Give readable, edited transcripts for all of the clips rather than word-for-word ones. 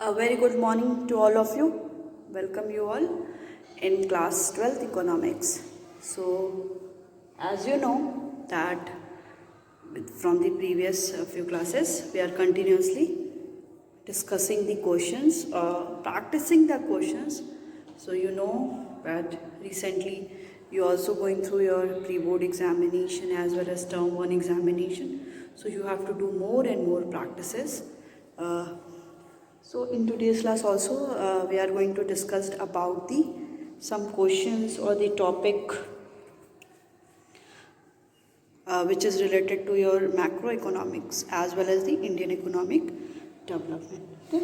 A very good morning to all of you. Welcome you all in class 12th economics. So as you know that from the previous few classes we are continuously discussing the questions or practicing the questions. So you know that recently you also going through your pre-board examination as well as term 1 examination. So you have to do more and more practices. So in today's class also we are going to discuss about the some questions or the topic which is related to your macroeconomics as well as the Indian economic development. Okay.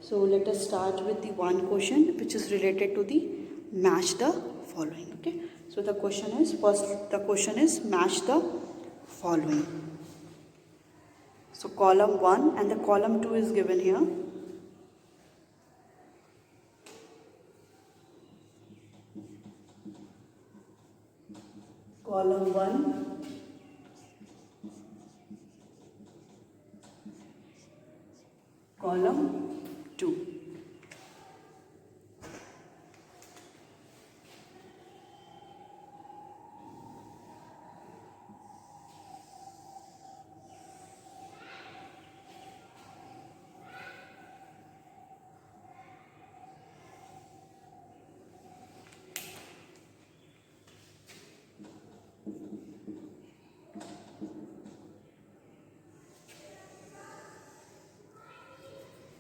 So let us start with the one question which is related to the match the following. Okay. So the question is match the following. So column 1 and the column 2 is given here. Column 1, column 2.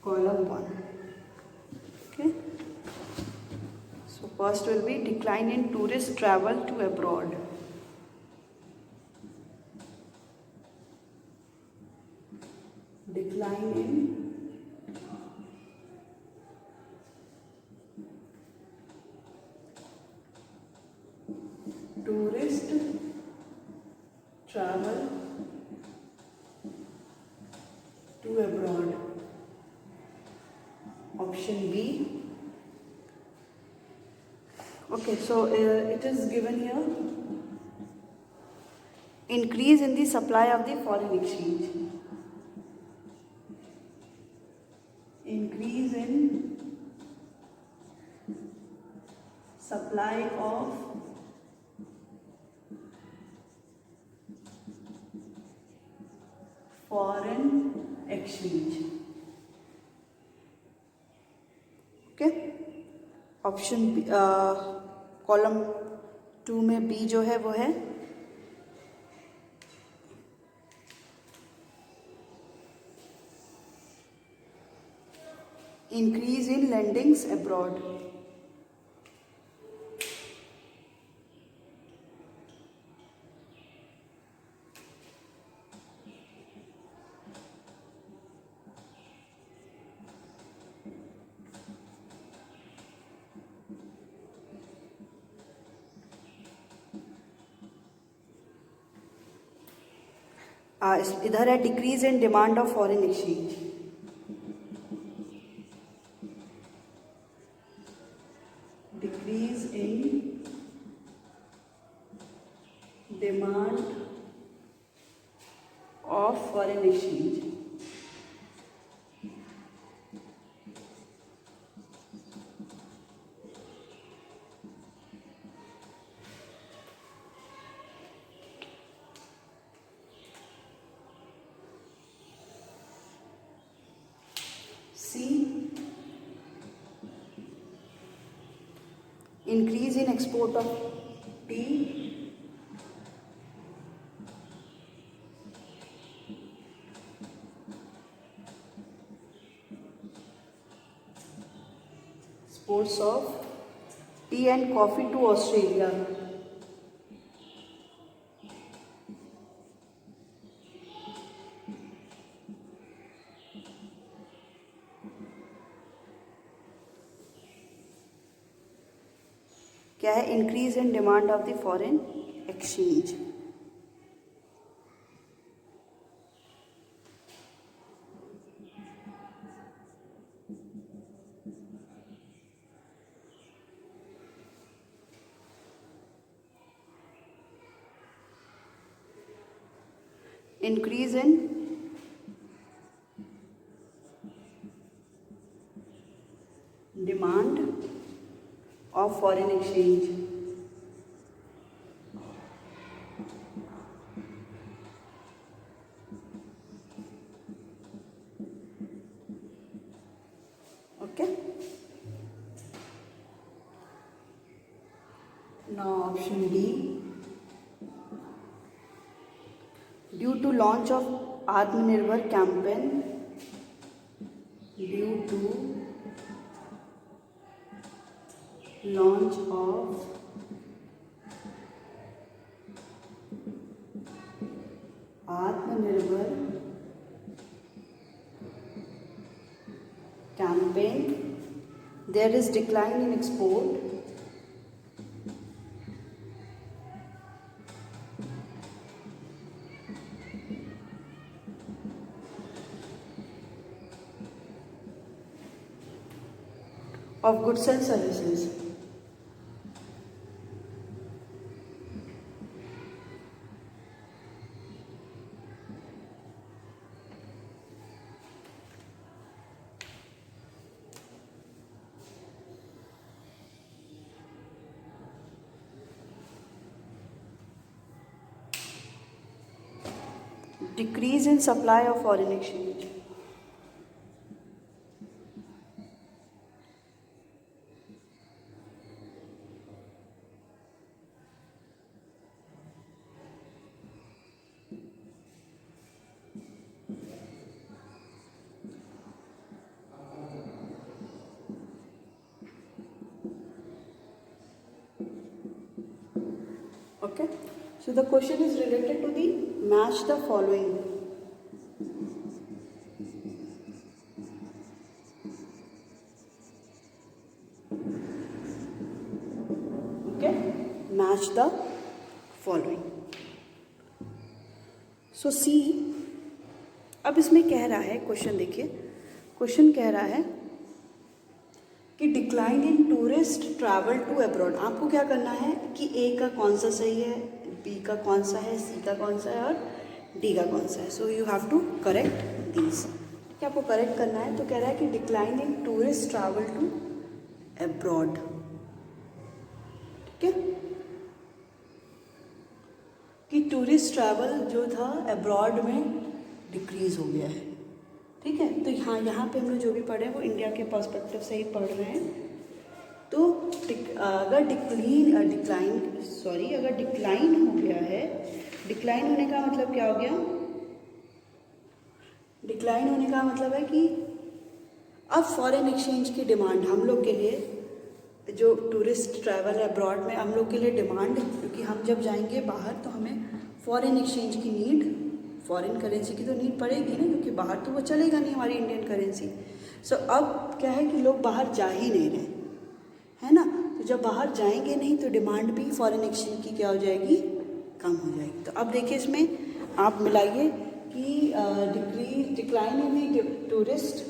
Column 1. Okay. So first will be decline in tourist travel to abroad. Decline in tourist travel to abroad. Option B. Okay, so it is given here. Increase in the supply of the foreign exchange. Increase in supply of foreign exchange. Okay. Option column 2 में B जो है वो है increase इन landings abroad. इधर है decrease in demand of foreign exchange. Decrease in demand of foreign exchange. C. Increase in export of tea. Exports of tea and coffee to Australia. क्या है? Increase in demand of the foreign exchange. Increase in demand of foreign exchange. Okay, now option D, due to launch of Atmanirbhar campaign, due to launch of Atmanirbhar campaign, there is decline in export of goods and services. Decrease in supply of foreign exchange. Okay, so the question is related to the match the following. Okay, match the following. So see, अब इसमें कह रहा है, question देखिए, question कह रहा है कि decline in tourist travel to abroad. आपको क्या करना है कि ए का कौन सा सही है, बी का कौन सा है, सी का कौन सा है और डी का कौन सा है। So you have to correct these. क्या आपको करेक्ट करना है, तो कह रहा है कि decline in tourist travel to abroad. ठीक है, कि टूरिस्ट ट्रैवल जो था अब्रॉड में डिक्रीज हो गया है। ठीक है, तो यहाँ पे हम लोग जो भी पढ़े हैं वो इंडिया के पर्सपेक्टिव से ही पढ़ रहे हैं। तो अगर अगर डिक्लाइन हो गया है, डिक्लाइन होने का मतलब क्या हो गया, डिक्लाइन होने का मतलब है कि अब फॉरेन एक्सचेंज की डिमांड हम लोग के लिए, जो टूरिस्ट ट्रैवल है अब्रॉड में, हम लोग के लिए डिमांड, क्योंकि हम जब जाएंगे बाहर तो हमें फॉरेन एक्सचेंज की नीड, फॉरेन करेंसी की तो नीड पड़ेगी ना, क्योंकि बाहर तो वो चलेगा नहीं हमारी इंडियन करेंसी। सो अब क्या है कि लोग बाहर जा ही नहीं रहे, है ना। तो जब बाहर जाएंगे नहीं तो डिमांड भी फॉरेन एक्सचेंज की क्या हो जाएगी, कम हो जाएगी। तो अब देखिए इसमें आप मिलाइए कि decline in the tourist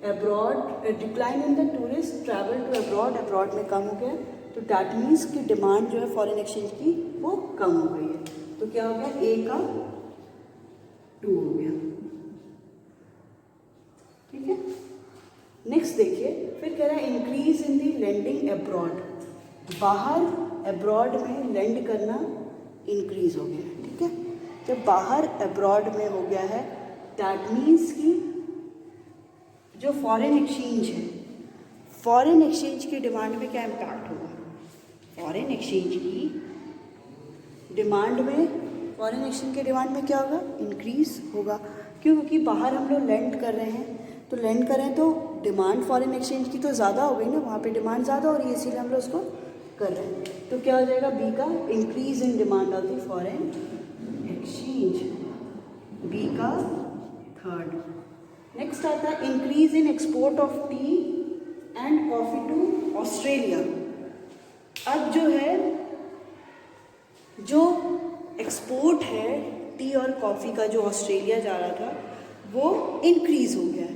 abroad, decline in the tourist travel to abroad, abroad में कम हो गया, तो डैट मीन्स की डिमांड जो है फॉरेन एक्सचेंज की वो कम हो गई है। तो क्या हो गया, ए का 2 हो गया। ठीक है, नेक्स्ट देखिए, फिर कह रहा है इंक्रीज इन दी लेंडिंग अब्रॉड, बाहर अब्रॉड में लेंड करना इंक्रीज हो गया है। ठीक है, जब बाहर अब्रॉड में हो गया है दैट मीन्स कि जो फॉरेन एक्सचेंज है, फॉरेन एक्सचेंज की डिमांड में क्या इम्पैक्ट होगा, फॉरेन एक्सचेंज की डिमांड में, फॉरेन एक्सचेंज के डिमांड में क्या होगा, इंक्रीज होगा। क्यों, क्योंकि बाहर हम लोग लेंड कर रहे हैं, तो लेंड करें तो डिमांड फॉरेन एक्सचेंज की तो ज़्यादा हो गई ना, वहाँ पे डिमांड ज़्यादा हो रही है, इसीलिए हम लोग उसको कर रहे हैं। तो क्या हो जाएगा, बी का increase in demand of the foreign exchange, B का 3rd। नेक्स्ट आता है increase in export of tea and coffee to Australia. अब जो है, जो एक्सपोर्ट है टी और कॉफ़ी का जो ऑस्ट्रेलिया जा रहा था वो इंक्रीज़ हो गया है।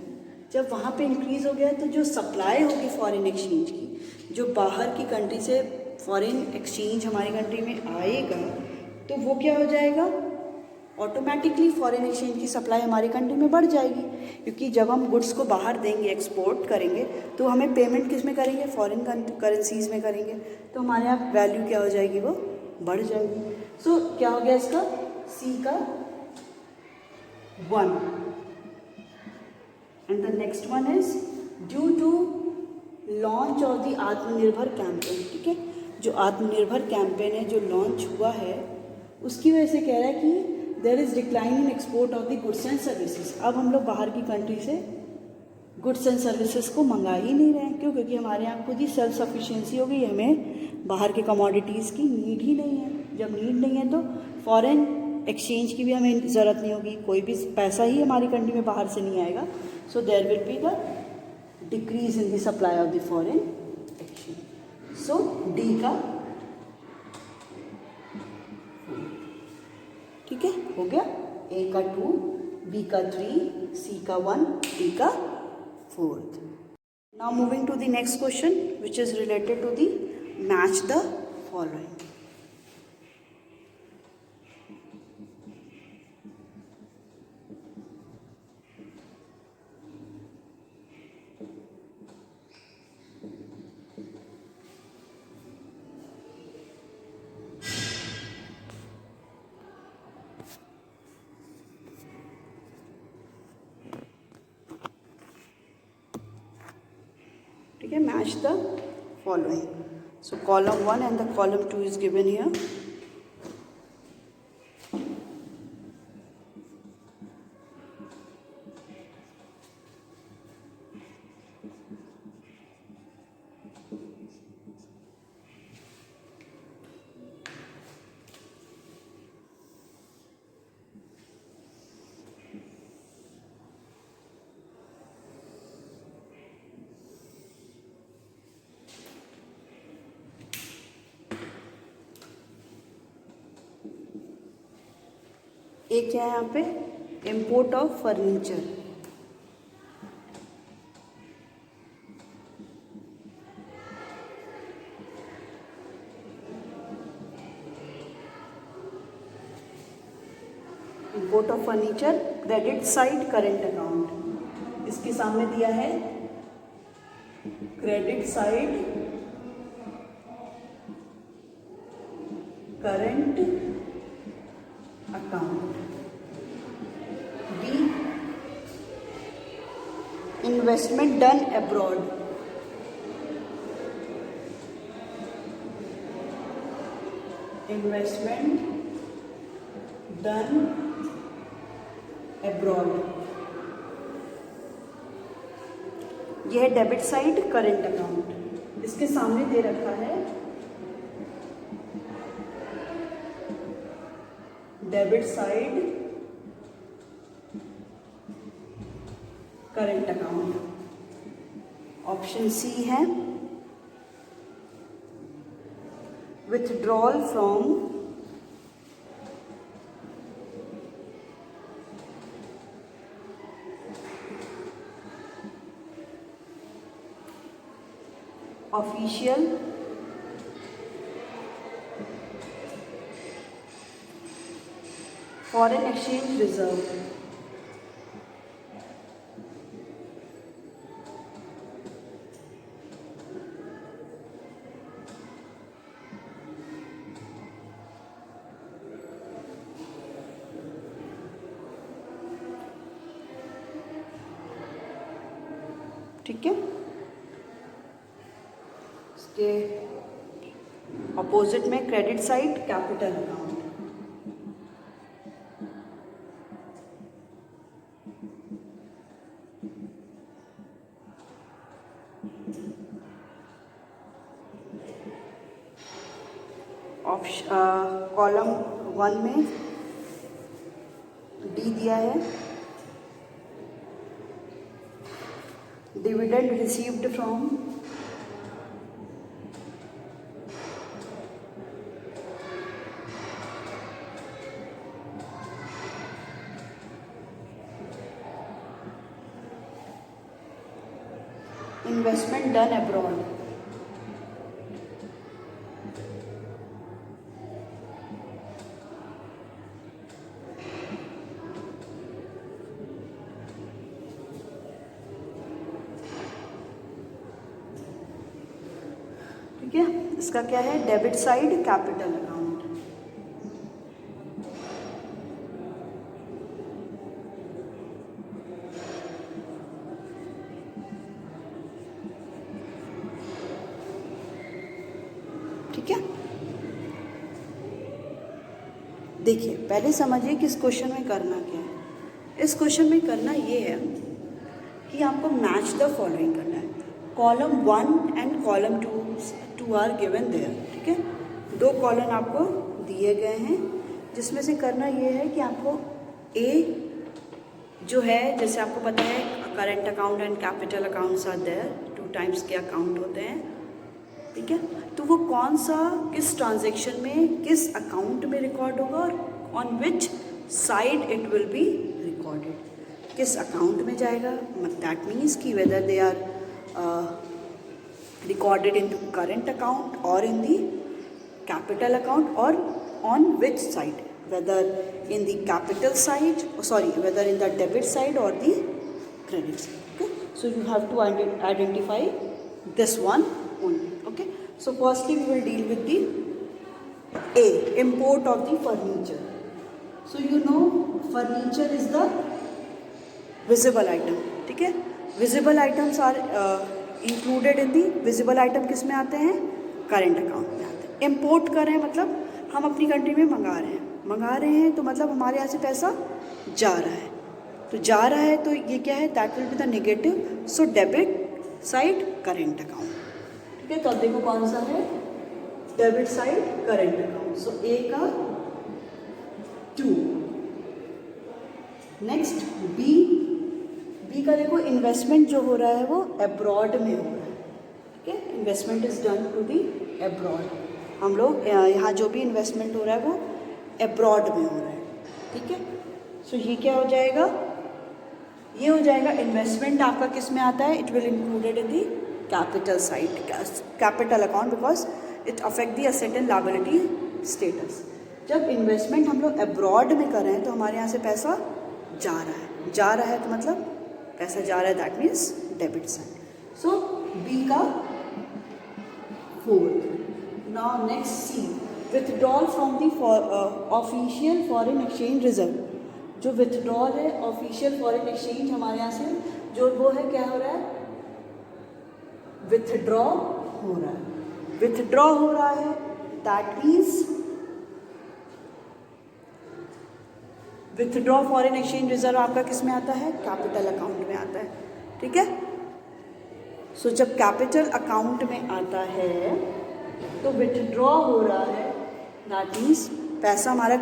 जब वहाँ पे इंक्रीज़ हो गया तो जो सप्लाई होगी फॉरेन एक्सचेंज की, जो बाहर की कंट्री से फॉरेन एक्सचेंज हमारी कंट्री में आएगा, तो वो क्या हो जाएगा, ऑटोमेटिकली फॉरेन एक्सचेंज की सप्लाई हमारी कंट्री में बढ़ जाएगी, क्योंकि जब हम गुड्स को बाहर देंगे, एक्सपोर्ट करेंगे, तो हमें पेमेंट किस में करेंगे, फॉरेन करेंसीज में करेंगे, तो हमारे यहाँ वैल्यू क्या हो जाएगी, वो बढ़ जाएगी। सो क्या हो गया इसका, सी का 1। And the next one is due to launch of the Aatmanirbhar campaign. ठीक है, जो आत्मनिर्भर कैंपेन है, जो लॉन्च हुआ है, उसकी वजह से कह रहा है कि there is decline in export of the goods and services. अब हम लोग बाहर की कंट्री से गुड्स एंड सर्विसेज को मंगा ही नहीं रहे हैं। क्यों? क्योंकि हमारे यहाँ खुद ही सेल्फ सफिशिएंसी हो गई, हमें बाहर के कमोडिटीज़ की नीड ही नहीं है। जब नीड नहीं है तो फॉरेन एक्सचेंज की भी हमें ज़रूरत नहीं होगी, कोई भी पैसा ही हमारी कंट्री में बाहर से नहीं आएगा। So there will be the decrease in the supply of the foreign exchange. So D का, ठीक है, हो गया। ए का 2, बी का 3, सी का 1, डी का 4th। Now moving to the next question which is related to the match the following. ठीक है, match the following. So column 1 and the column 2 is given here. एक क्या है यहाँ पे, import of furniture. Import of furniture, credit side current account. इसके सामने दिया है credit side current account. B, investment done abroad. Investment done abroad, यह है डेबिट साइड करेंट अकाउंट। इसके सामने दे रखा है debit side current account. Option C है withdrawal from official foreign exchange reserve. ठीक है, इसके अपोजिट में credit side capital account. Column 1 में डी दिया है dividend received from investment done abroad. ठीक है, इसका क्या है, डेबिट साइड कैपिटल अकाउंट। ठीक है, देखिए पहले समझिए कि इस क्वेश्चन में करना क्या है। इस क्वेश्चन में करना ये है कि आपको मैच द फॉलोइंग करना है। Column 1 and column 2 are given there. ठीक है, 2 कॉलम आपको दिए गए हैं, जिसमें से करना ये है कि आपको ए जो है, जैसे आपको पता है current account and capital accounts are there, 2 types के अकाउंट होते हैं। ठीक है, तो वो कौन सा किस ट्रांजैक्शन में किस अकाउंट में रिकॉर्ड होगा और on which side it will be recorded, किस अकाउंट में जाएगा। दैट मीन्स कि whether they are recorded in current account और इन दी कैपिटल अकाउंट, और on which side, whether in the capital side, whether in the debit side or the credit side. Okay, so you have to identify this one only. Okay, so firstly we will deal with the A, import of the furniture. So you know furniture is the visible item. ठीक है, visible items are included in the visible item, किस में आते हैं, current account में आते हैं। Import कर रहे हैं मतलब हम अपनी कंट्री में मंगा रहे हैं तो मतलब हमारे यहाँ से पैसा जा रहा है, तो जा रहा है तो ये क्या है, that will be the negative, so debit side current account. ठीक है, तो अब देखो कौन सा है, डेबिट साइड करेंट अकाउंट, सो ए का 2। नेक्स्ट बी का देखो, इन्वेस्टमेंट जो हो रहा है वो अब्रॉड में हो रहा है। ठीक है, investment is done to the abroad, हम लोग यहाँ जो भी इन्वेस्टमेंट हो रहा है वो अब्रॉड में हो रहा है। ठीक है, सो ये क्या हो जाएगा, ये हो जाएगा इन्वेस्टमेंट आपका किस में आता है, it will included in the capital side, capital account, because it affect the asset and liability status. जब इन्वेस्टमेंट हम लोग अब्रॉड में कर रहे हैं तो हमारे यहाँ से पैसा जा रहा है तो मतलब पैसा जा रहा है, that means debit side. So B का 4। Now next C, withdrawal from the official foreign exchange reserve. जो विथड्रॉल है ऑफिशियल फॉरेन एक्सचेंज हमारे यहाँ से जो वो है, क्या हो रहा है, विथड्रॉ हो रहा है, विथड्रॉ हो रहा है, that means withdraw foreign exchange reserve आपका किस में आता है, कैपिटल अकाउंट में आता है। ठीक है, सो जब कैपिटल अकाउंट में आता है तो विथड्रॉ हो रहा है, दैट मीन्स पैसा हमारा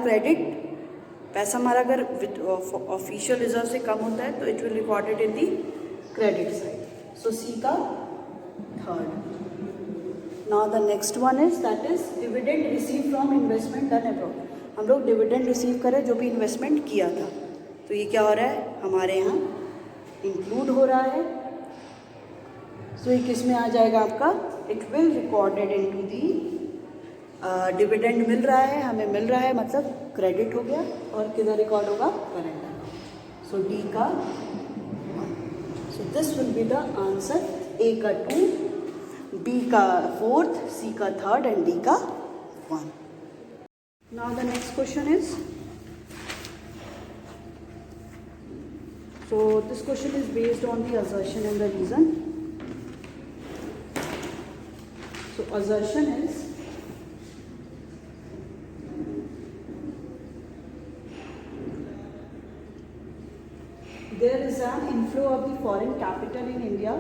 पैसा हमारा अगर ऑफिशियल रिजर्व से कम होता है तो it will recorded in the credit side. So C का 3rd। Now the next one is that is dividend receive from investment done abroad. हम लोग डिविडेंड रिसीव करें जो भी इन्वेस्टमेंट किया था, तो ये क्या हो रहा है, हमारे यहाँ इंक्लूड हो रहा है। सो ये किस में आ जाएगा आपका, it will recorded in to the dividend मिल रहा है, हमें मिल रहा है मतलब क्रेडिट हो गया, और किधर रिकॉर्ड होगा, करेंट अकाउंट। सो डी का 1। So this will be the answer, A का 2, बी का 4th, सी का 3rd एंड डी का 1। Now the next question is, so this question is based on the assertion and the reason. So assertion is there is an inflow of the foreign capital in India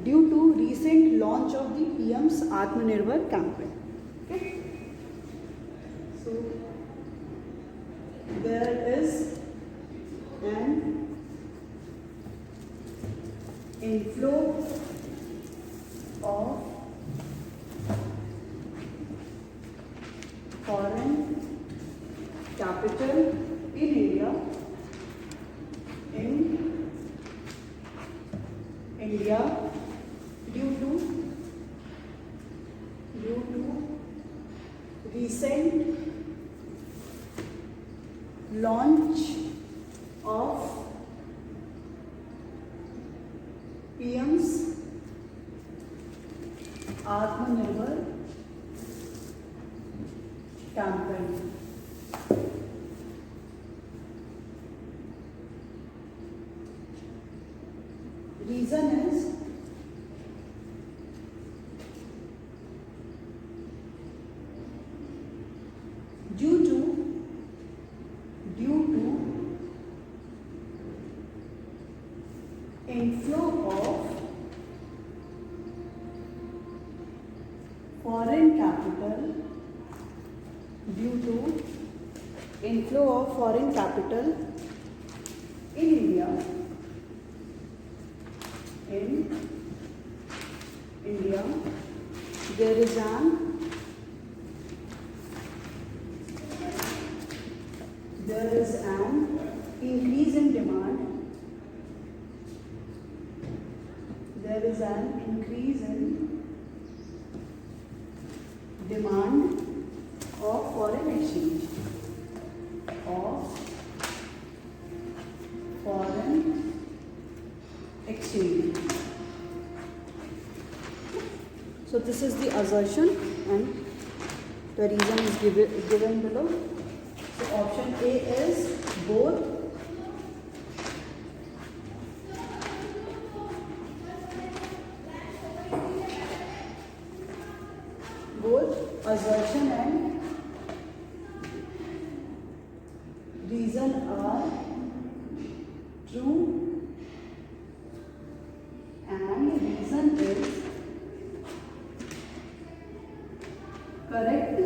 due to recent launch of the PM's Atmanirbhar campaign. Okay, so there is an inflow of foreign capital in India due to recent launch of PM's Atmanirbhar campaign. Reason is due to inflow of foreign capital, due to inflow of foreign capital in India, there is an increase in demand. There is an increase in demand of foreign exchange, So this is the assertion and the reason is given below. So option A is both assertion and reason are true and reason is correct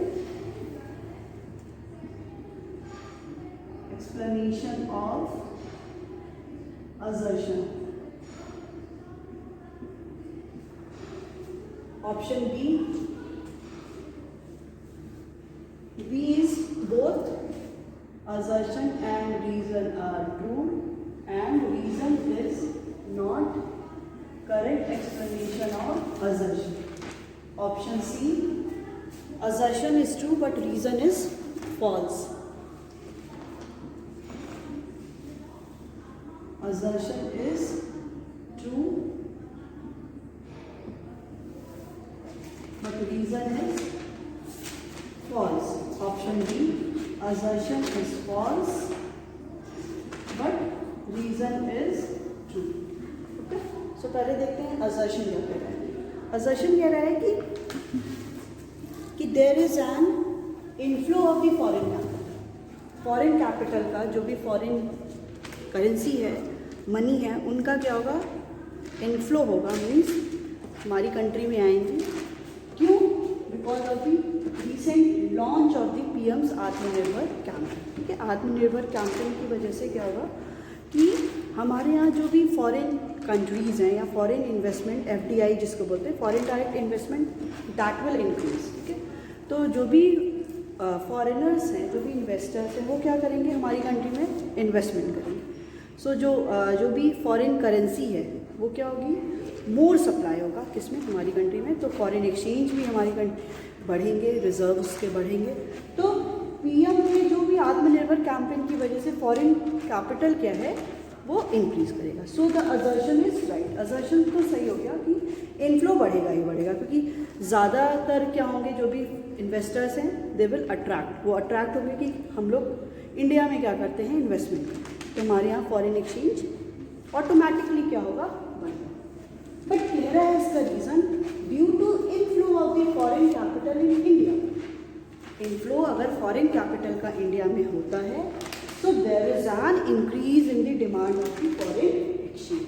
explanation of assertion. Option B is both assertion and reason are true and reason is not correct explanation of assertion. Option C, assertion is true but reason is false. Assertion is true but reason is false. Option B, assertion is false but reason is true. Okay? So पहले देखते हैं assertion क्या कह रहा है. Assertion कह रहा है कि there is an inflow of the foreign capital. Foreign capital का जो भी foreign currency है, money है, उनका क्या होगा? Inflow होगा, means हमारी country में आएंगी. क्यों? Because of the recent launch of the PM's आत्मनिर्भर कैंपेन. ठीक है, आत्मनिर्भर कैंपेन की वजह से क्या होगा कि हमारे यहाँ जो भी फॉरेन कंट्रीज़ हैं या फॉरेन इन्वेस्टमेंट FDI जिसको बोलते हैं, foreign direct investment, that will increase. ठीक है, तो जो भी फॉरेनर्स हैं, जो भी इन्वेस्टर्स हैं, वो क्या करेंगे, हमारी कंट्री में इन्वेस्टमेंट करेंगे. सो जो भी फॉरेन करेंसी है वो क्या होगी, मोर सप्लाई होगा किसमें, हमारी कंट्री में. तो फॉरेन एक्सचेंज भी हमारी कंट्री बढ़ेंगे, रिजर्व्स के बढ़ेंगे. तो PM के जो भी आत्मनिर्भर कैंपेन की वजह से फॉरेन कैपिटल क्या है वो इंक्रीज करेगा. So the assertion is right. Assertion तो सही हो गया कि इनफ्लो बढ़ेगा ही बढ़ेगा, क्योंकि ज़्यादातर क्या होंगे, जो भी इन्वेस्टर्स हैं दे विल अट्रैक्ट, वो अट्रैक्ट होंगे कि हम लोग इंडिया में क्या करते हैं, इन्वेस्टमेंट करते हैं. तो हमारे यहाँ फॉरेन एक्सचेंज ऑटोमेटिकली क्या होगा, बढ़ेगा. बट कह रहा है इसका reason due to inflow of the foreign capital in India. Inflow अगर फॉरेन कैपिटल का इंडिया में होता है तो there is an increase in the demand of the foreign exchange.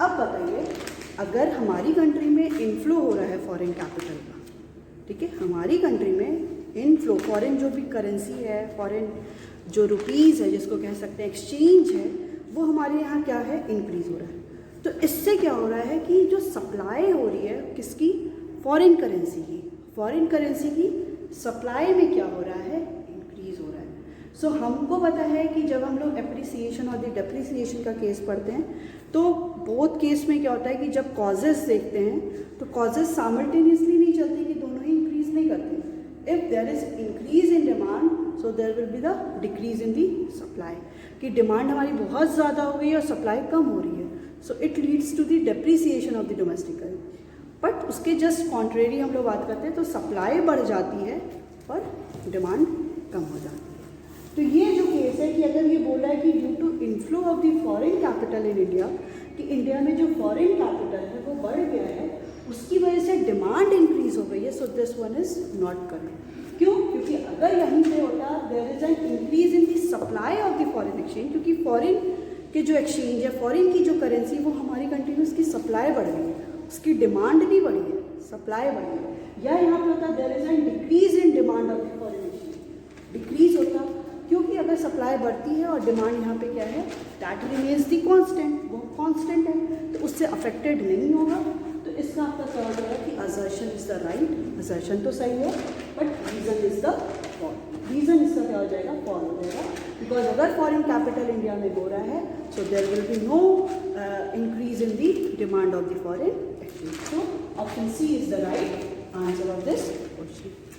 अब बताइए, अगर हमारी कंट्री में इनफ्लो हो रहा है फॉरेन कैपिटल का, ठीक है, हमारी कंट्री में इनफ्लो फॉरेन जो भी करेंसी है, फॉरेन जो रुपीज़ है जिसको कह सकते हैं एक्सचेंज है, वो हमारे यहाँ क्या है, इंक्रीज़ हो रहा है. तो इससे क्या हो रहा है कि जो सप्लाई हो रही है किसकी, फॉरेन करेंसी की, फॉरेन करेंसी की सप्लाई में क्या हो रहा है, इंक्रीज़ हो रहा है. सो हमको पता है कि जब हम लोग एप्रिसिएशन और डेप्रिसिएशन का केस पढ़ते हैं तो बोथ केस में क्या होता है कि जब कॉजेस देखते हैं तो कॉजेस साइमल्टेनियसली नहीं चलते, कि दोनों ही इंक्रीज़ नहीं करते. If there is increase in demand so there will be the decrease in the supply, कि डिमांड हमारी बहुत ज़्यादा हो गई है और सप्लाई कम हो रही है. So it leads to the depreciation of the domestic currency. But उसके जस्ट कॉन्ट्रेरी हम लोग बात करते हैं तो सप्लाई बढ़ जाती है और डिमांड कम हो जाती है। तो ये जो केस है कि अगर ये बोला है कि due to inflow of the foreign capital in India, कि इंडिया में जो फॉरेन कैपिटल है वो बढ़ गया है, उसकी वजह से डिमांड इंक्रीज हो गई है, so this one is not correct. क्यों? क्योंकि अगर यहीं पे होता there is an increase in the supply of the foreign exchange, क्योंकि फॉरेन के जो एक्सचेंज है, फॉरेन की जो करेंसी, वो हमारी कंट्री में उसकी सप्लाई बढ़ गई है, उसकी डिमांड नहीं बढ़ी है, सप्लाई बढ़ी है। या यहाँ पे होता there is an decrease in demand of the foreign exchange, decrease होता, क्योंकि अगर सप्लाई बढ़ती है और डिमांड यहाँ पे क्या है, दैट रिमेन्स दी कांस्टेंट, वो कांस्टेंट है, तो उससे अफेक्टेड नहीं होगा। तो इसका आपका सवाल होगा कि assertion is the right, assertion तो सही है, but reason is the false, reason इसका क्या हो जाएगा, फॉल हो जाएगा। बिकॉज अगर फॉरेन कैपिटल इंडिया में हो रहा है, so there will be no increase in the demand of the foreign exchange. So option C is the right answer of this question.